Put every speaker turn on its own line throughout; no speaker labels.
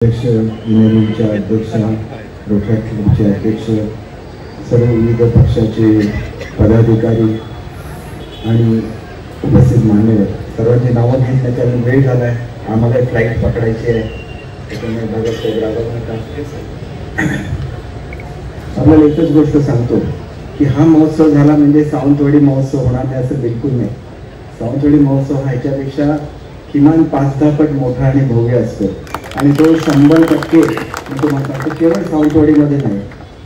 अध्यक्ष इंजिनिअरिंगच्या अध्यक्ष रोटरी क्लबचे अध्यक्ष सर्व विविध पक्षाचे पदाधिकारी आणि उपस्थित मान्यवर सर्वांची नावं घेण्याचा वेळ झाला आहे। आम्हाला फ्लाईट पकडायची आहे, त्याच्यामुळे भगत राहू नका। आपल्याला एकच गोष्ट सांगतो की हा महोत्सव झाला म्हणजे सावंतवाडी महोत्सव होणार नाही असं बिलकुल नाही। सावंतवाडी महोत्सव हा ह्याच्यापेक्षा किमान 5-10 पट मोठा आणि भव्य असतो आणि तो 100% मी तुम्हाला सांगतो केवळ सावंतवाडीमध्ये नाही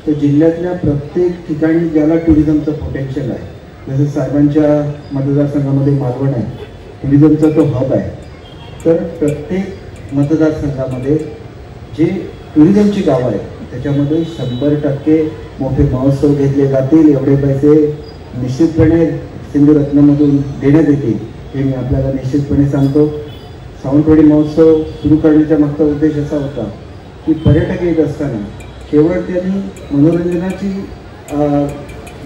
तर जिल्ह्यातल्या प्रत्येक ठिकाणी ज्याला टुरिझमचं पोटेन्शियल आहे, जसं साहेबांच्या मतदारसंघामध्ये मालवण आहे, टुरिझमचा तो हब आहे, तर प्रत्येक मतदारसंघामध्ये जे टुरिझमची गावं आहेत त्याच्यामध्ये 100% मोठे महोत्सव घेतले जातील। एवढे पैसे निश्चितपणे सिंधुरत्नमधून देण्यात येतील हे मी आपल्याला निश्चितपणे सांगतो। सावंतवाडी महोत्सव सुरू करण्याचा मागचा उद्देश असा होता की पर्यटक येत असताना केवळ त्यांनी मनोरंजनाची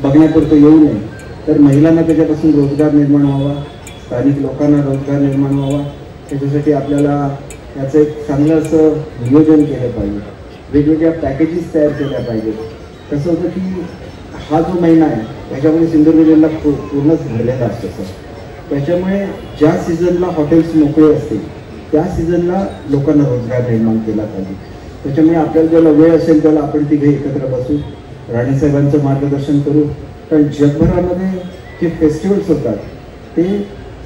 बघण्यापुरतं येऊ नये, तर महिलांना त्याच्यापासून रोजगार निर्माण व्हावा, स्थानिक लोकांना रोजगार निर्माण व्हावा, त्याच्यासाठी आपल्याला याचं एक चांगलं असं नियोजन केलं पाहिजे, वेगवेगळ्या पॅकेजेस तयार केल्या पाहिजेत। कसं होतं की हा जो महिना आहे त्याच्यामध्ये सिंधुदुर्ग जिल्हा पूर्णच भरलेला असतो सर, त्याच्यामुळे ज्या सीझनला हॉटेल्स मोकळे असतील त्या सीझनला लोकांना रोजगार निर्माण केला पाहिजे। त्याच्यामुळे आपल्याला ज्याला वेळ असेल त्याला आपण तिघे एकत्र बसू, राणेसाहेबांचं मार्गदर्शन करू, कारण जगभरामध्ये जे फेस्टिवल्स होतात ते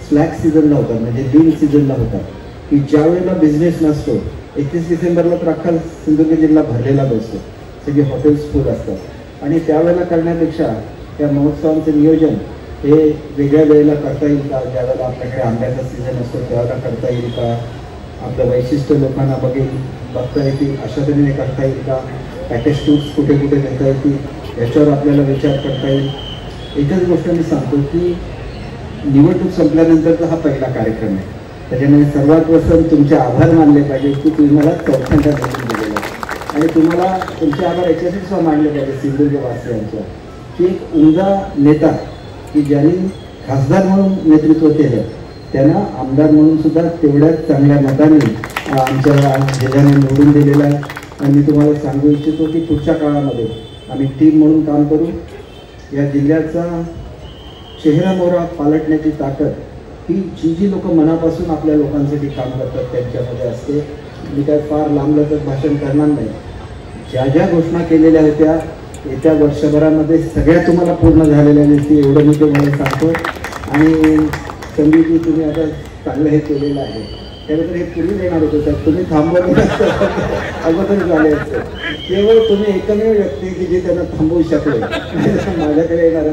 स्लॅक सीझनला होतात, म्हणजे लीन सीझनला होतात की ज्या वेळेला बिझनेस नसतो। 31 डिसेंबरला तर अख्खा सिंधुदुर्ग जिल्हा भरलेला बसतो, सगळे हॉटेल्स फुल असतात आणि त्यावेळेला करण्यापेक्षा त्या महोत्सवांचं नियोजन हे वेगळ्या वेळेला करता येईल का, ज्यावेळेला आपल्याकडे आंब्याचा सीझन असतो त्यावेळेला करता येईल का, आपलं वैशिष्ट्य लोकांना बघता येतील अशा तऱ्हेने करता येईल का, पॅकेज टूर्स कुठे कुठे देता येतील याच्यावर आपल्याला विचार करता येईल। एकच गोष्ट मी सांगतो की निवडणूक संपल्यानंतरचा हा पहिला कार्यक्रम आहे, त्याच्यामुळे सर्वात वसंत तुमचे आभार मानले पाहिजे की तुम्ही मला चौथ्यांदा निवडून दिलेला आहे आणि तुम्हाला तुमचे आभार याच्यासाठी सुद्धा मानले पाहिजे सिंधुदुर्गवासियांच्या की एक उमदा नेता की ज्यांनी खासदार म्हणून नेतृत्व केलं त्यांना आमदार म्हणून सुद्धा तेवढ्याच चांगल्या मताने आमच्या जिल्ह्याने निवडून दिलेला आहे। आणि मी तुम्हाला सांगू इच्छितो की पुढच्या काळामध्ये आम्ही टीम म्हणून काम करू, या जिल्ह्याचा चेहरा मोहरा पालटण्याची ताकद ही जी लोक मनापासून आपल्या लोकांसाठी काम करतात त्यांच्यामध्ये असते। मी काय फार लांबलचक भाषण करणार नाही, ज्या ज्या घोषणा केलेल्या होत्या येत्या वर्षभरामध्ये सगळ्या तुम्हाला पूर्ण झालेल्या नसतील एवढं मी तुम्हाला सांगतो। आणि संदीपजी तुम्ही आता चांगलं हे केलेलं आहे, त्यानंतर हे पूर्वी देणार होतं तर तुम्ही थांबवलं अगोदर झाले असते, केवळ तुम्ही एकमेव व्यक्ती की जे त्यांना थांबवू शकले माझ्याकडे येणारा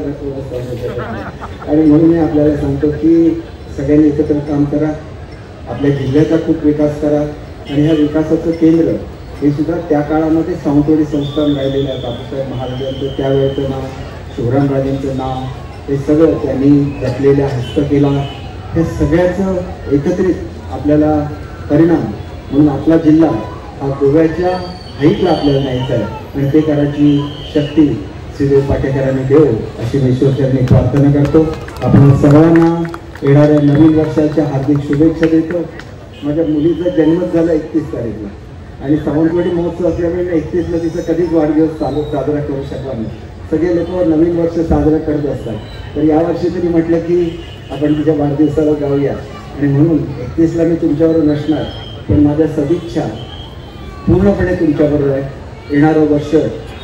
आणि म्हणून मी आपल्याला सांगतो की सगळ्यांनी एकत्र काम करा, आपल्या जिल्ह्याचा खूप विकास करा आणि ह्या विकासाचं केंद्र हे सुद्धा त्या काळामध्ये सावंतवाडी संस्थान राहिलेलं आहे। बापूसाहेब महाराजांचं त्यावेळेचं नाव, शिवरामराजेंचं नाव, हे सगळं त्यांनी जपलेल्या हस्तकला हे सगळ्याचं एकत्रित आपल्याला परिणाम म्हणून आपला जिल्हा हा गोव्याच्या हाईटला आपल्याला न्यायचा आहे आणि ते करायची शक्ती श्रीदेव पाटेकरांनी देव अशी मी ईश्वरचरणी प्रार्थना करतो। आपण सर्वांना येणाऱ्या नवीन वर्षाच्या हार्दिक शुभेच्छा देतो। माझ्या मुलीचा जन्मच झाला 31 तारीखला आणि सावंतवाडी महोत्सव असल्यामुळे 31ला तिचा कधीच वाढदिवस साजरा करू शकला नाही। सगळे लोक नवीन वर्ष साजरा करत असतात, तर यावर्षी तरी म्हटलं की आपण तिच्या वाढदिवसाला जाऊया आणि म्हणून 31ला मी तुमच्याबरोबर नसणार, पण माझ्या सदिच्छा पूर्णपणे तुमच्याबरोबर आहे। येणारं वर्ष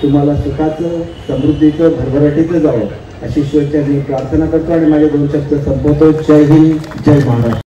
तुम्हाला सुखाचं, समृद्धीचं, भरभराटीचं जावं अशी ईश्वरचरणी प्रार्थना करतो आणि माझे 2 शब्द संपवतो। जय हिंद, जय महाराष्ट्र।